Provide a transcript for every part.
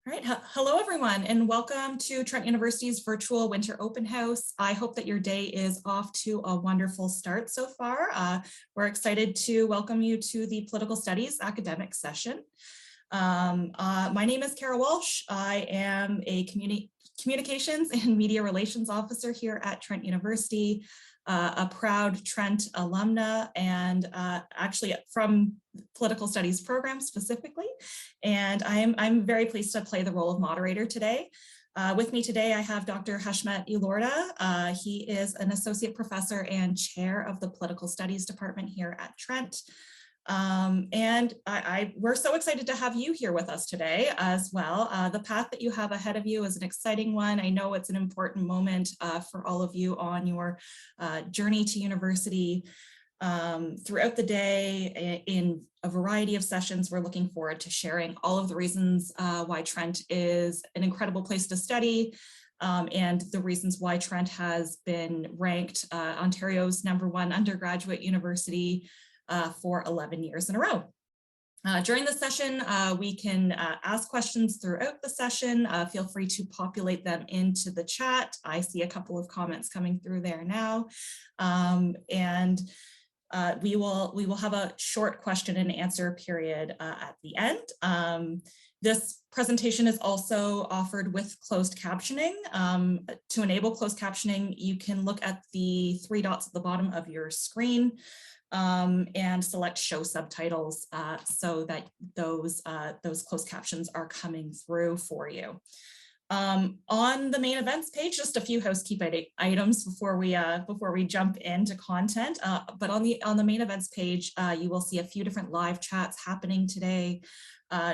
All right, hello everyone, and welcome to Trent University's virtual winter open house. I hope that your day is off to a wonderful start so far. We're excited to welcome you to the Political Studies academic session. My name is Kara Walsh. I am a Communications and Media Relations Officer here at Trent University, a proud Trent alumna, and actually from Political Studies program specifically. And I'm very pleased to play the role of moderator today. With me today, I have Dr. Hashmat Elorda. He is an associate professor and chair of the Political Studies department here at Trent. We're so excited to have you here with us today as well. The path that you have ahead of you is an exciting one. I know it's an important moment for all of you on your journey to university. Throughout the day in a variety of sessions, we're looking forward to sharing all of the reasons why Trent is an incredible place to study, and the reasons why Trent has been ranked Ontario's #1 undergraduate university for 11 years in a row. During the session, we can ask questions throughout the session. Feel free to populate them into the chat. I see a couple of comments coming through there now. We will have a short question and answer period at the end. This presentation is also offered with closed captioning. To enable closed captioning, you can look at the 3 dots at the bottom of your screen and select show subtitles so that those closed captions are coming through for you. On the main events page, just a few housekeeping items before we jump into content. But on the main events page, you will see a few different live chats happening today.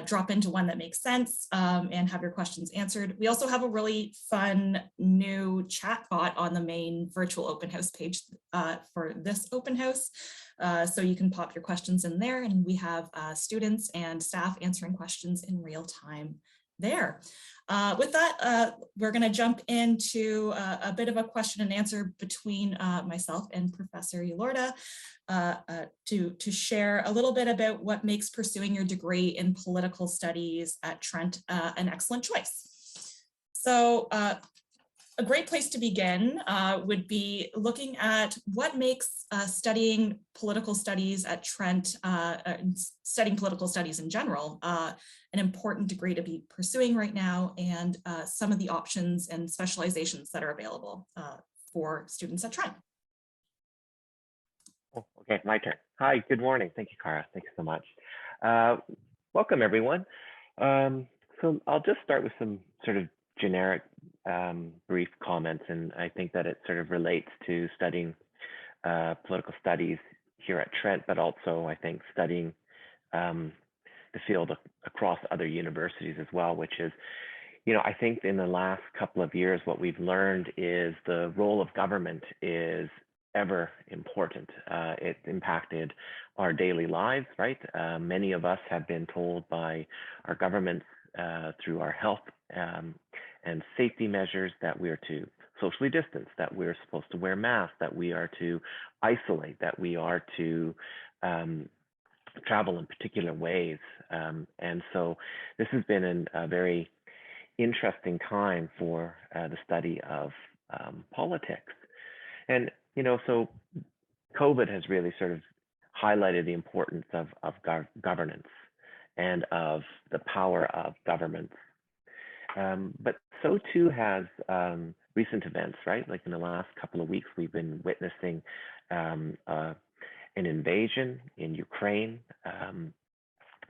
Drop into one that makes sense and have your questions answered. We also have a really fun new chat bot on the main virtual open house page for this open house. So you can pop your questions in there, and we have students and staff answering questions in real time there. With that, we're going to jump into a bit of a question and answer between myself and Professor Elorda to share a little bit about what makes pursuing your degree in political studies at Trent an excellent choice. So a great place to begin would be looking at what makes studying political studies at Trent, studying political studies in general, an important degree to be pursuing right now, and some of the options and specializations that are available for students at Trent. Oh, okay, my turn. Hi, good morning. Thank you, Cara. Thank you so much. Welcome, everyone. So I'll just start with some sort of generic brief comments, and I think that it sort of relates to studying political studies here at Trent, but also I think studying the field across other universities as well, which is, I think in the last couple of years, what we've learned is the role of government is ever important. It impacted our daily lives, right? Many of us have been told by our governments through our health and safety measures that we are to socially distance, that we're supposed to wear masks, that we are to isolate, that we are to travel in particular ways. And so this has been a very interesting time for the study of politics. And, so COVID has really sort of highlighted the importance of governance and of the power of governments. But so too has recent events, right? Like in the last couple of weeks, we've been witnessing an invasion in Ukraine.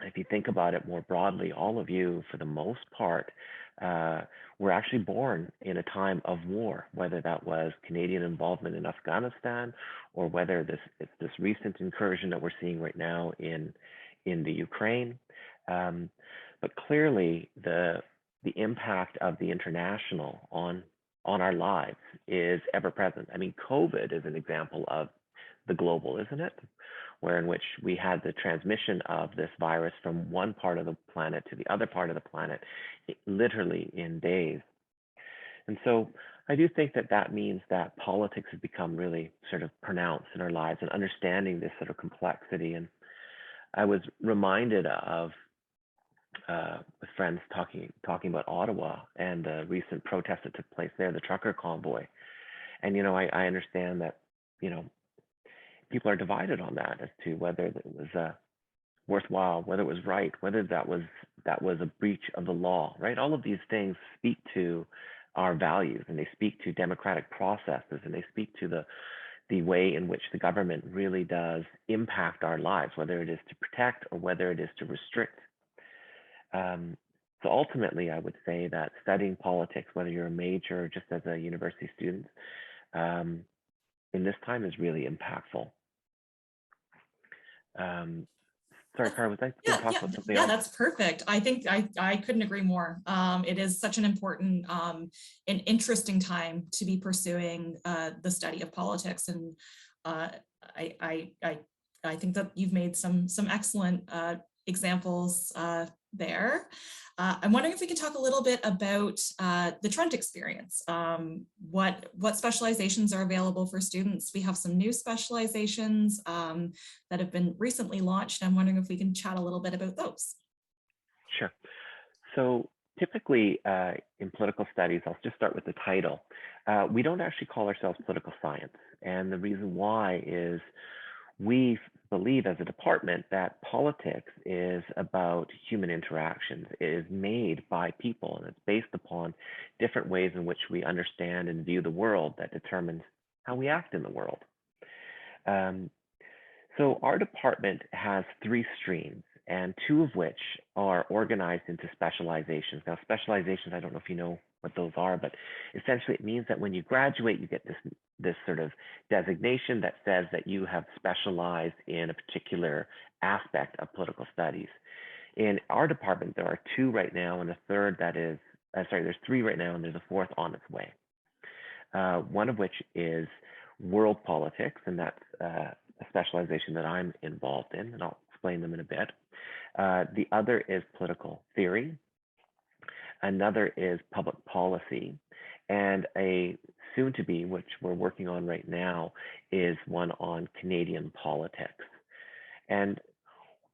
If you think about it more broadly, all of you, for the most part, were actually born in a time of war, whether that was Canadian involvement in Afghanistan, or whether it's this recent incursion that we're seeing right now in the Ukraine. But clearly, the impact of the international on our lives is ever present. I mean, COVID is an example of the global, isn't it? Where in which we had the transmission of this virus from one part of the planet to the other part of the planet, literally in days. And so I do think that means that politics has become really sort of pronounced in our lives, and understanding this sort of complexity. And I was reminded of with friends talking about Ottawa and the recent protests that took place there, the trucker convoy. And I understand that you know people are divided on that as to whether it was worthwhile, whether it was right, whether that was a breach of the law, right? All of these things speak to our values, and they speak to democratic processes, and they speak to the way in which the government really does impact our lives, whether it is to protect or whether it is to restrict. Um, so ultimately, I would say that studying politics, whether you're a major or just as a university student, um, in this time is really impactful. Um, sorry, That's- Cara, was I going Yeah, to talk yeah, about something yeah, else? that's perfect. I think I couldn't agree more. It is such an important and interesting time to be pursuing the study of politics. And uh, I, I, I, I think that you've made some excellent examples there. I'm wondering if we could talk a little bit about the Trent experience. What specializations are available for students? We have some new specializations that have been recently launched. I'm wondering if we can chat a little bit about those. Sure. So typically in political studies, I'll just start with the title. We don't actually call ourselves political science. And the reason why is we believe as a department that politics is about human interactions. It is made by people, and it's based upon different ways in which we understand and view the world that determines how we act in the world. Um, so our department has three streams, and two of which are organized into specializations. Now, specializations, I don't know if you know what those are, but essentially it means that when you graduate, you get this sort of designation that says that you have specialized in a particular aspect of political studies. In our department, there are two right now, and a third that is, there's three right now, and there's a fourth on its way. One of which is world politics, and that's a specialization that I'm involved in, and I'll explain them in a bit. The other is political theory. Another is public policy. And a soon to be, which we're working on right now, is one on Canadian politics. And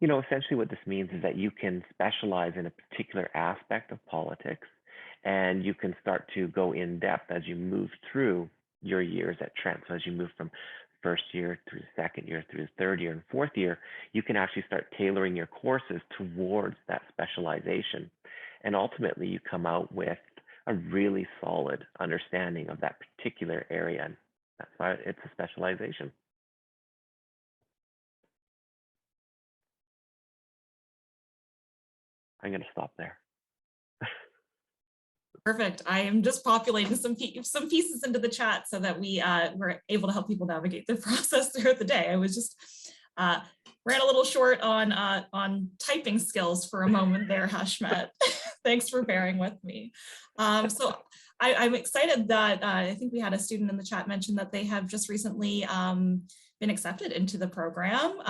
essentially what this means is that you can specialize in a particular aspect of politics, and you can start to go in depth as you move through your years at Trent. So as you move from first year through the second year through the third year and fourth year, you can actually start tailoring your courses towards that specialization. And ultimately, you come out with a really solid understanding of that particular area. And that's why it's a specialization. I'm going to stop there. Perfect. I am just populating some pieces into the chat so that we were able to help people navigate the process throughout the day. I was just ran a little short on typing skills for a moment there, Hashmet. Thanks for bearing with me. So I'm excited that I think we had a student in the chat mention that they have just recently been accepted into the program.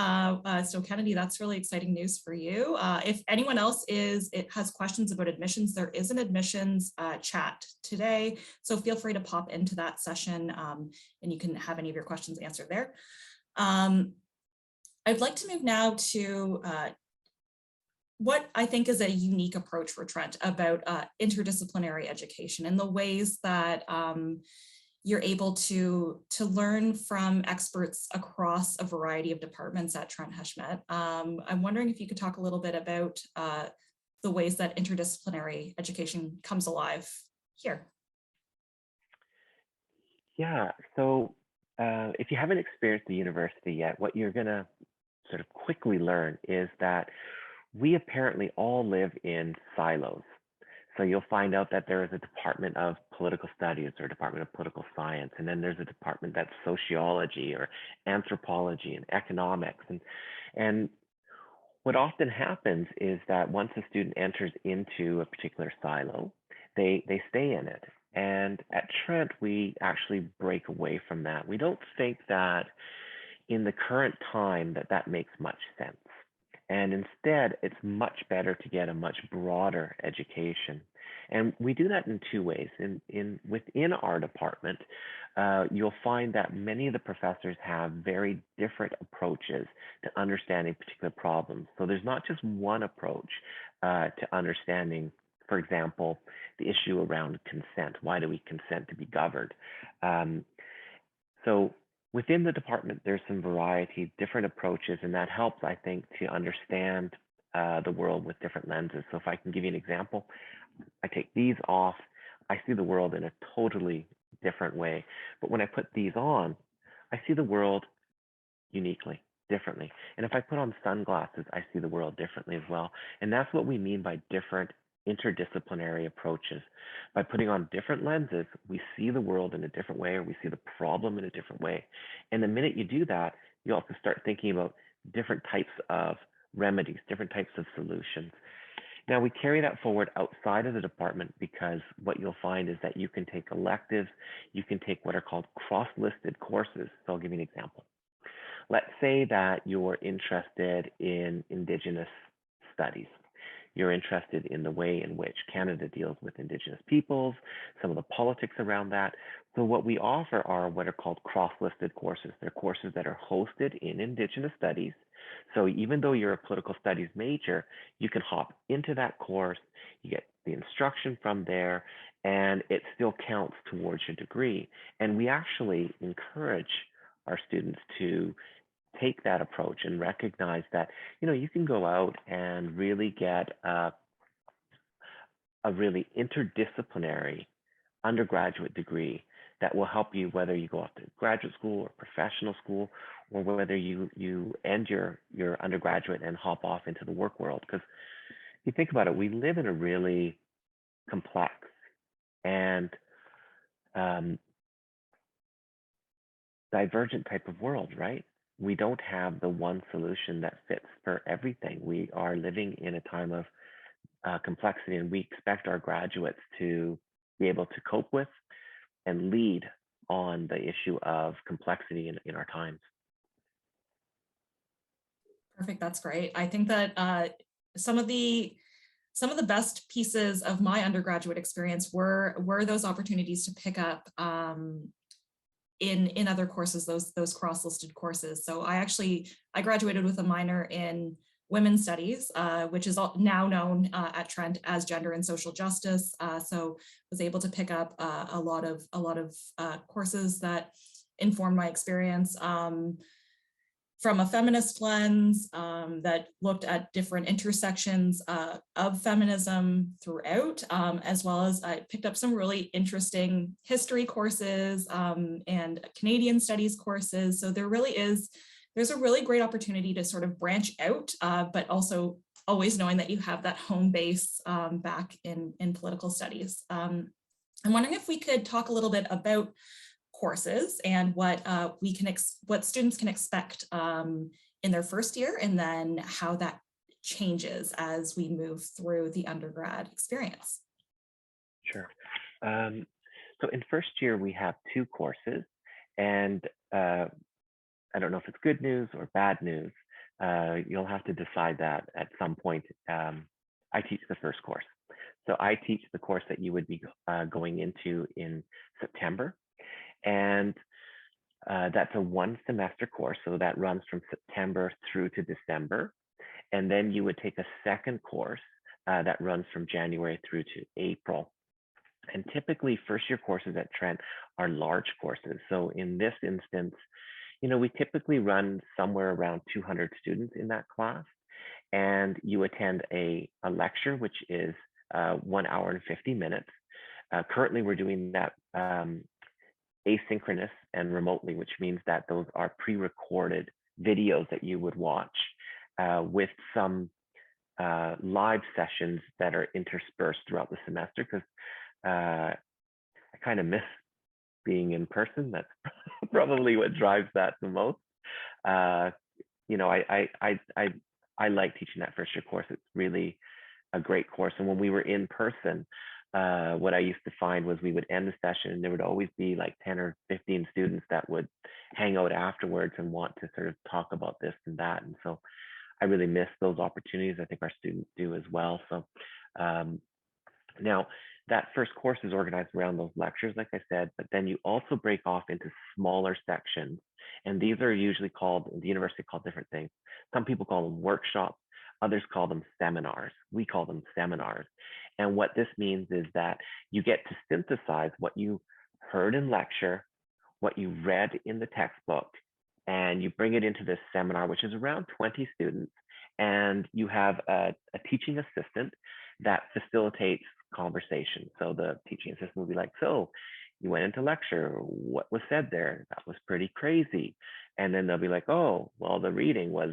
So Kennedy, that's really exciting news for you. If anyone else has questions about admissions, there is an admissions chat today. So feel free to pop into that session and you can have any of your questions answered there. I'd like to move now to what I think is a unique approach for Trent about interdisciplinary education and the ways that you're able to learn from experts across a variety of departments at Trent Hashmet. I'm wondering if you could talk a little bit about the ways that interdisciplinary education comes alive here. Yeah, so if you haven't experienced the university yet, what you're going to sort of quickly learn is that we apparently all live in silos. So you'll find out that there is a department of political studies or a department of political science, and then there's a department that's sociology or anthropology and economics. And what often happens is that once a student enters into a particular silo, they stay in it. And at Trent, we actually break away from that. We don't think that in the current time that makes much sense. And instead, it's much better to get a much broader education. And we do that in two ways. Within our department, you'll find that many of the professors have very different approaches to understanding particular problems. So there's not just one approach to understanding, for example, the issue around consent. Why do we consent to be governed? Um, so within the department, there's some variety, different approaches, and that helps, I think, to understand the world with different lenses. So if I can give you an example, I take these off, I see the world in a totally different way. But when I put these on, I see the world uniquely, differently. And if I put on sunglasses, I see the world differently as well. And that's what we mean by different interdisciplinary approaches. By putting on different lenses, we see the world in a different way, or we see the problem in a different way. And the minute you do that, you also start thinking about different types of remedies, different types of solutions. Now, we carry that forward outside of the department because what you'll find is that you can take electives, you can take what are called cross-listed courses. So I'll give you an example. Let's say that you're interested in Indigenous studies. You're interested in the way in which Canada deals with Indigenous peoples, some of the politics around that. So what we offer are what are called cross-listed courses. They're courses that are hosted in Indigenous studies. So even though you're a political studies major, you can hop into that course, you get the instruction from there, and it still counts towards your degree. And we actually encourage our students to take that approach and recognize that, you can go out and really get a really interdisciplinary undergraduate degree that will help you whether you go off to graduate school or professional school, or whether you end your undergraduate and hop off into the work world. Because if you think about it, we live in a really complex and divergent type of world, right? We don't have the one solution that fits for everything. We are living in a time of complexity, and we expect our graduates to be able to cope with and lead on the issue of complexity in our times. Perfect, that's great. I think that some of the best pieces of my undergraduate experience were those opportunities to pick up in other courses, those cross-listed courses. So I graduated with a minor in women's studies, which is now known at Trent as gender and social justice. So was able to pick up a lot of courses that informed my experience from a feminist lens that looked at different intersections of feminism throughout, as well as I picked up some really interesting history courses and Canadian studies courses. So there's a really great opportunity to sort of branch out, but also always knowing that you have that home base back in political studies. I'm wondering if we could talk a little bit about courses and what what students can expect in their first year, and then how that changes as we move through the undergrad experience. Sure. So in first year, we have two courses, and I don't know if it's good news or bad news. You'll have to decide that at some point. I teach the first course. So I teach the course that you would be going into in September. And that's a one semester course. So that runs from September through to December. And then you would take a second course that runs from January through to April. And typically first year courses at Trent are large courses. So in this instance, we typically run somewhere around 200 students in that class. And you attend a lecture, which is 1 hour and 50 minutes. Currently, we're doing that asynchronous and remotely, which means that those are pre-recorded videos that you would watch with some live sessions that are interspersed throughout the semester, because I kind of miss being in person. That's probably what drives that the most. I like teaching that first year course. It's really a great course. And when we were in person, what I used to find was we would end the session and there would always be like 10 or 15 students that would hang out afterwards and want to sort of talk about this and that. And so I really miss those opportunities. I think our students do as well. So now that first course is organized around those lectures, like I said, but then you also break off into smaller sections. And these are usually called, the university called different things. Some people call them workshops, others call them seminars. We call them seminars. And what this means is that you get to synthesize what you heard in lecture, what you read in the textbook, and you bring it into this seminar, which is around 20 students. And you have a teaching assistant that facilitates conversation. So the teaching assistant will be like, so you went into lecture, what was said there? That was pretty crazy. And then they'll be like, oh, well, the reading was,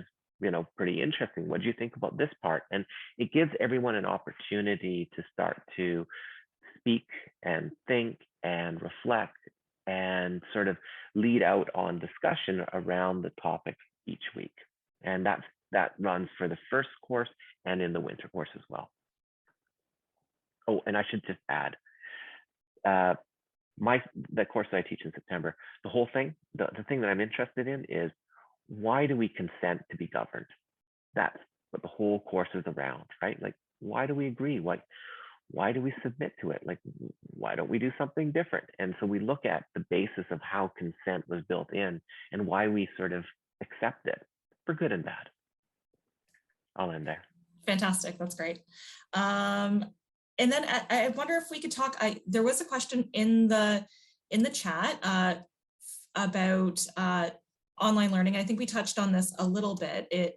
pretty interesting. What do you think about this part? And it gives everyone an opportunity to start to speak and think and reflect and sort of lead out on discussion around the topics each week. And that runs for the first course and in the winter course as well. Oh, and I should just add, the course that I teach in September, the whole thing, the thing that I'm interested in is, why do we consent to be governed? That's what the whole course is around, right? Like, why do we agree? Why do we submit to it? Like, why don't we do something different? And so we look at the basis of how consent was built in and why we sort of accept it, for good and bad. I'll end there. Fantastic. That's great. And then I wonder if we could talk, there was a question in the chat about online learning. I think we touched on this a little bit.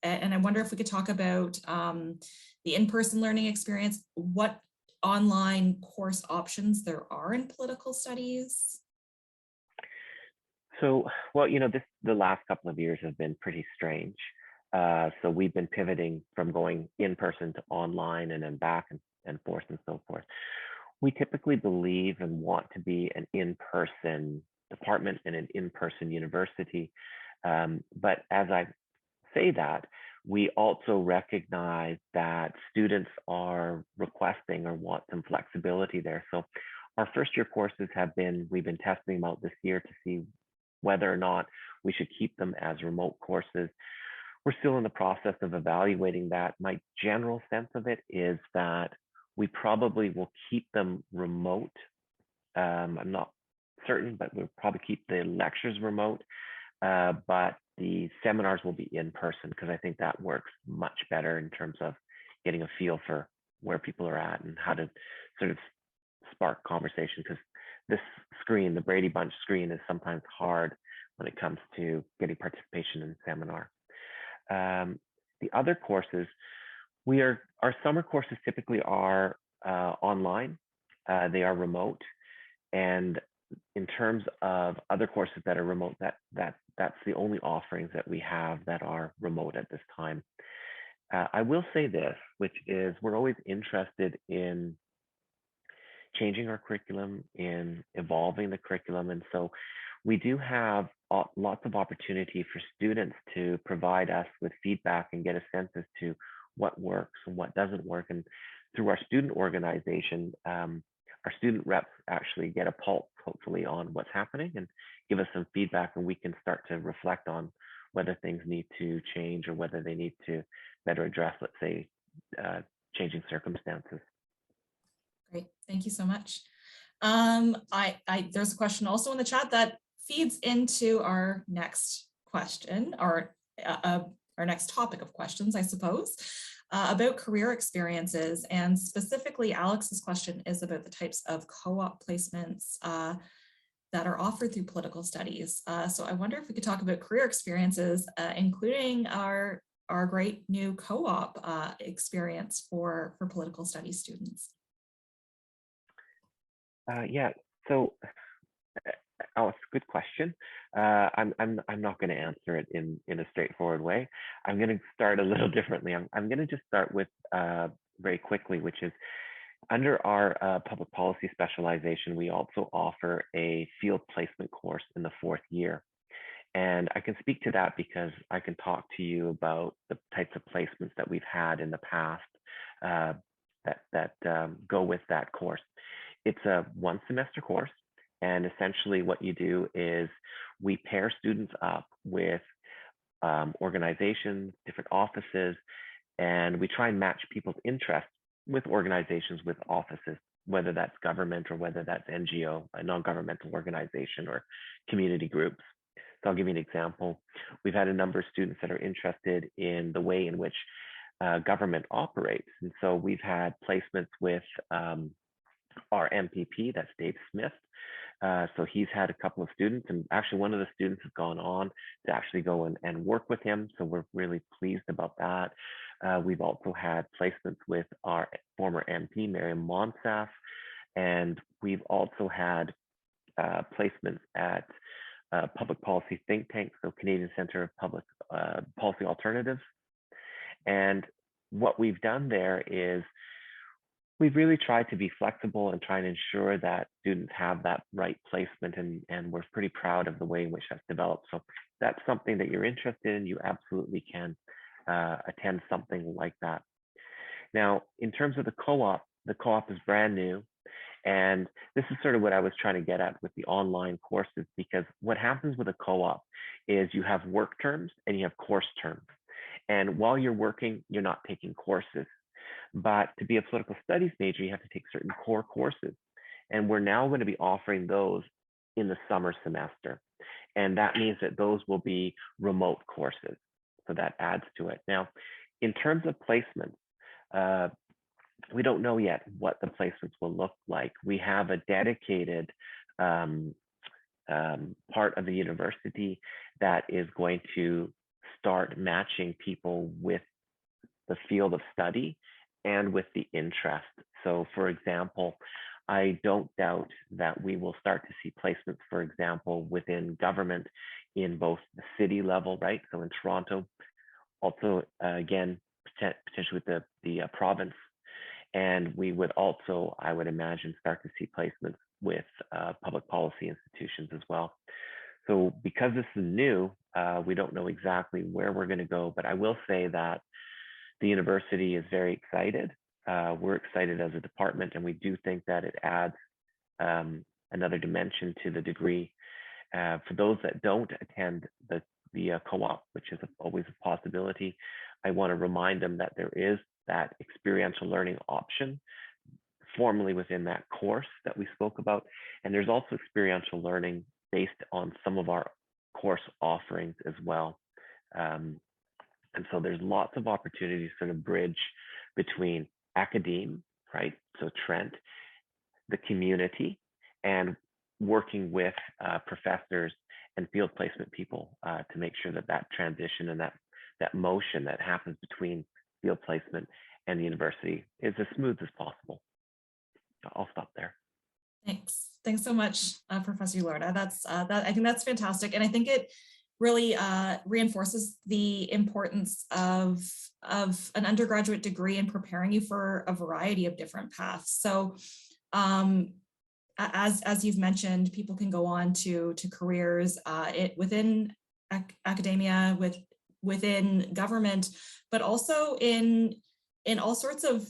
And I wonder if we could talk about the in-person learning experience, what online course options there are in political studies. So, well, the last couple of years have been pretty strange. So we've been pivoting from going in person to online and then back and forth and so forth. We typically believe and want to be an in-person department and an in-person university. But as I say that, we also recognize that students are requesting or want some flexibility there. So our first year courses we've been testing them out this year to see whether or not we should keep them as remote courses. We're still in the process of evaluating that. My general sense of it is that we probably will keep them remote. I'm not certain, but we'll probably keep the lectures remote, but the seminars will be in person, because I think that works much better in terms of getting a feel for where people are at and how to sort of spark conversation, because this screen, the Brady Bunch screen, is sometimes hard when it comes to getting participation in seminar. The other courses, our summer courses typically are online. They are remote. And in terms of other courses that are remote, that's the only offerings that we have that are remote at this time. I will say this, which is, we're always interested in changing our curriculum, in evolving the curriculum. And so we do have lots of opportunity for students to provide us with feedback and get a sense as to what works and what doesn't work. And through our student organization, our student reps actually get a pulse, hopefully, on what's happening and give us some feedback, and we can start to reflect on whether things need to change or whether they need to better address, let's say, changing circumstances. Great, thank you so much. There's a question also in the chat that feeds into our next question, or our next topic of questions, I suppose, about career experiences. And specifically, Alex's question is about the types of co-op placements that are offered through political studies. So I wonder if we could talk about career experiences, including our great new co-op experience for political studies students. Yeah, so Alex, good question. I'm not going to answer it in a straightforward way. I'm going to start a little differently. I'm going to just start with very quickly, which is, under our public policy specialization, we also offer a field placement course in the 4th year. And I can speak to that because I can talk to you about the types of placements that we've had in the past that go with that course. It's a 1-semester course. And essentially what you do is we pair students up with organizations, different offices, and we try and match people's interests with organizations, with offices. whether that's government or whether that's NGO, a non-governmental organization, or community groups. So I'll give you an example. We've had a number of students that are interested in the way in which government operates. And so we've had placements with our MPP, that's Dave Smith. So he's had a couple of students, and actually one of the students has gone on to actually go and work with him. So we're really pleased about that. We've also had placements with our former MP, Miriam Monsaf, and we've also had placements at public policy think tank, so Canadian Centre of Public Policy Alternatives. And what we've done there is we've really tried to be flexible and try and ensure that students have that right placement, and we're pretty proud of the way in which that's developed. So if that's something that you're interested in, you absolutely can attend something like that. Now, in terms of the co-op is brand new. And this is sort of what I was trying to get at with the online courses, because what happens with a co-op is you have work terms and you have course terms. And while you're working, you're not taking courses. But to be a political studies major, you have to take certain core courses. And we're now going to be offering those in the summer semester. And that means that those will be remote courses. So that adds to it. Now, in terms of placements, we don't know yet what the placements will look like. We have a dedicated part of the university that is going to start matching people with the field of study and with the interest. So for example, I don't doubt that we will start to see placements, for example, within government in both the city level, right? So in Toronto, also, again, potentially with the province. And we would also, I would imagine, start to see placements with public policy institutions as well. So because this is new, we don't know exactly where we're going to go, but I will say that the university is very excited. We're excited as a department, and we do think that it adds another dimension to the degree. For those that don't attend the co-op, which is always a possibility, I want to remind them that there is that experiential learning option formally within that course that we spoke about. And there's also experiential learning based on some of our course offerings as well. And so there's lots of opportunities to sort of bridge between academe, right? So Trent, the community, and working with professors and field placement people to make sure that that transition and that motion that happens between field placement and the university is as smooth as possible. I'll stop there. Thanks. Thanks so much, Professor Ulorda. I think that's fantastic. And I think it really reinforces the importance of an undergraduate degree in preparing you for a variety of different paths. So as you've mentioned, people can go on to careers within academia, within government, but also in all sorts of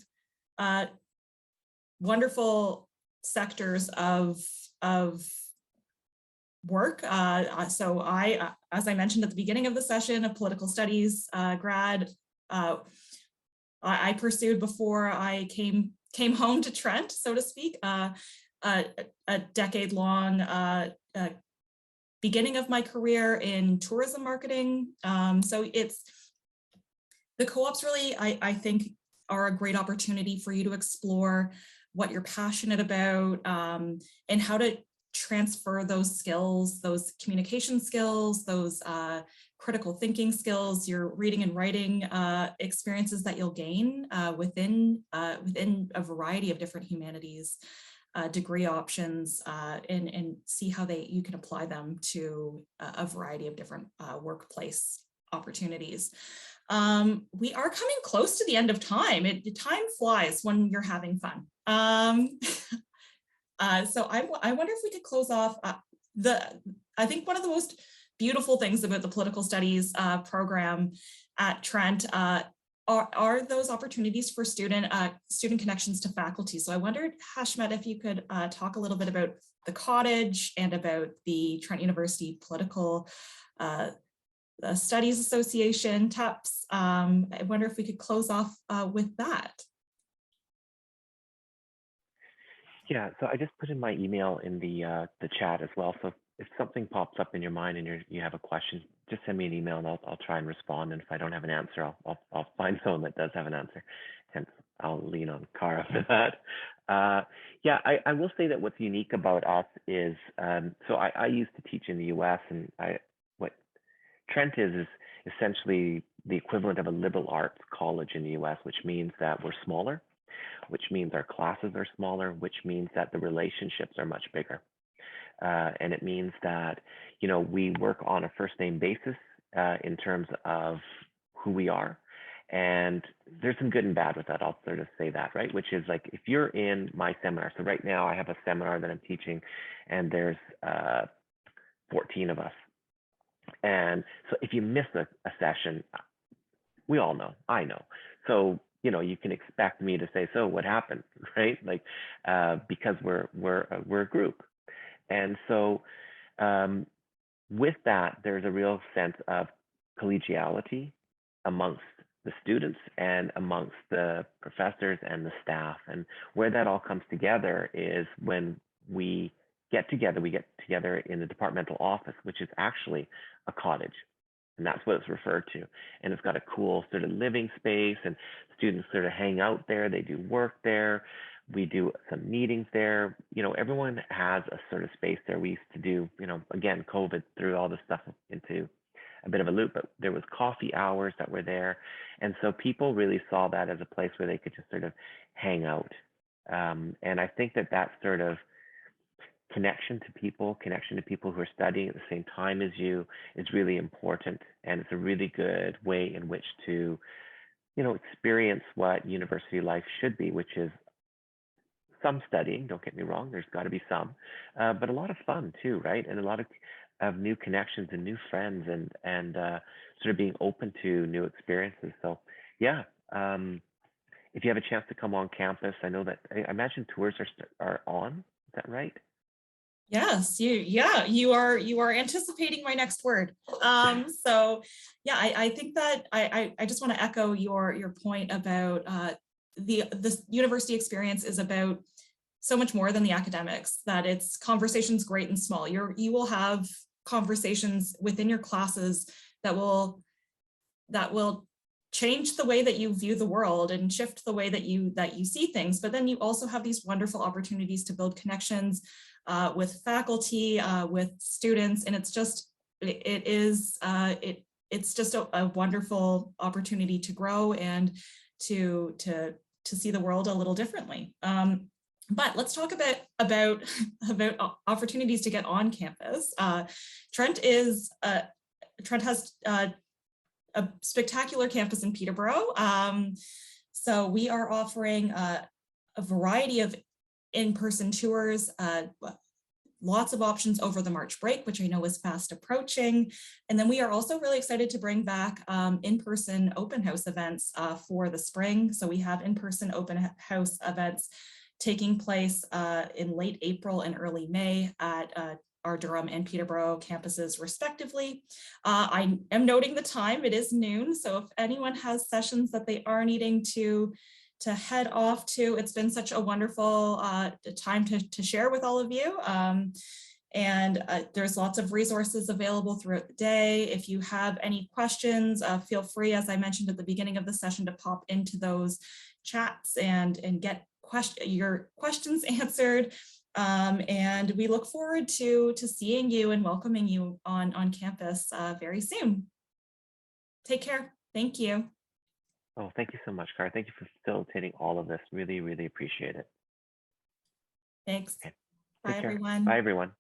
wonderful sectors of work. So as I mentioned at the beginning of the session, a political studies grad, I pursued before I came home to Trent, so to speak, a decade-long beginning of my career in tourism marketing. So the co-ops really, I think, are a great opportunity for you to explore what you're passionate about and how to transfer those skills, those communication skills, those critical thinking skills, your reading and writing experiences that you'll gain within a variety of different humanities degree options, and see how you can apply them to a variety of different workplace opportunities. We are coming close to the end of time. Time flies when you're having fun. So I wonder if we could close off I think one of the most beautiful things about the political studies program at Trent are those opportunities for student connections to faculty. So I wondered, Hashmet, if you could talk a little bit about the Cottage and about the Trent University Political Studies Association, TEPS. I wonder if we could close off with that. Yeah, so I just put in my email in the chat as well. So if something pops up in your mind and you have a question, just send me an email and I'll try and respond. And if I don't have an answer, I'll find someone that does have an answer. Hence, I'll lean on Cara for that. Yeah, I will say that what's unique about us is so I used to teach in the U.S. and what Trent is essentially the equivalent of a liberal arts college in the U.S., which means that we're smaller, which means our classes are smaller, which means that the relationships are much bigger. And it means that, we work on a first name basis in terms of who we are. And there's some good and bad with that. I'll sort of say that, right? Which is like, if you're in my seminar, so right now I have a seminar that I'm teaching and there's 14 of us. And so if you miss a session, we all know, I know. So, you can expect me to say, so what happened, right? Like, because we're a group. And so with that, there's a real sense of collegiality amongst the students and amongst the professors and the staff. And where that all comes together is when we get together in the departmental office, which is actually a cottage. And that's what it's referred to. And it's got a cool sort of living space, and students sort of hang out there. They do work there. We do some meetings there. Everyone has a sort of space there. We used to do, again, COVID threw all this stuff into a bit of a loop, but there was coffee hours that were there. And so people really saw that as a place where they could just sort of hang out. And I think that sort of connection to people who are studying at the same time as you is really important. And it's a really good way in which to, experience what university life should be, which is some studying, don't get me wrong, there's got to be some, but a lot of fun too, right? And a lot of new connections and new friends and sort of being open to new experiences. So yeah, if you have a chance to come on campus, I know that I imagine tours are on. Is that right? Yes, you are anticipating my next word. So yeah, I think that I just want to echo your point about this university experience is about so much more than the academics, that it's conversations great and small. You will have conversations within your classes that will change the way that you view the world and shift the way that you see things. But then you also have these wonderful opportunities to build connections with faculty, with students, and it's just a wonderful opportunity to grow and to see the world a little differently. But let's talk about opportunities to get on campus. Trent has a spectacular campus in Peterborough. So we are offering a variety of in-person tours, lots of options over the March break, which I know is fast approaching. And then we are also really excited to bring back in-person open house events for the spring. So we have in-person open house events taking place in late April and early May at our Durham and Peterborough campuses respectively. I am noting the time, it is noon. So if anyone has sessions that they are needing to head off to, it's been such a wonderful time to share with all of you. And there's lots of resources available throughout the day. If you have any questions, feel free, as I mentioned at the beginning of the session, to pop into those chats and get your questions answered. And we look forward to seeing you and welcoming you on campus very soon. Take care. Thank you. Oh, thank you so much, Cara. Thank you for facilitating all of this. Really, really appreciate it. Thanks. Okay. Bye, Take care. everyone. Bye, everyone.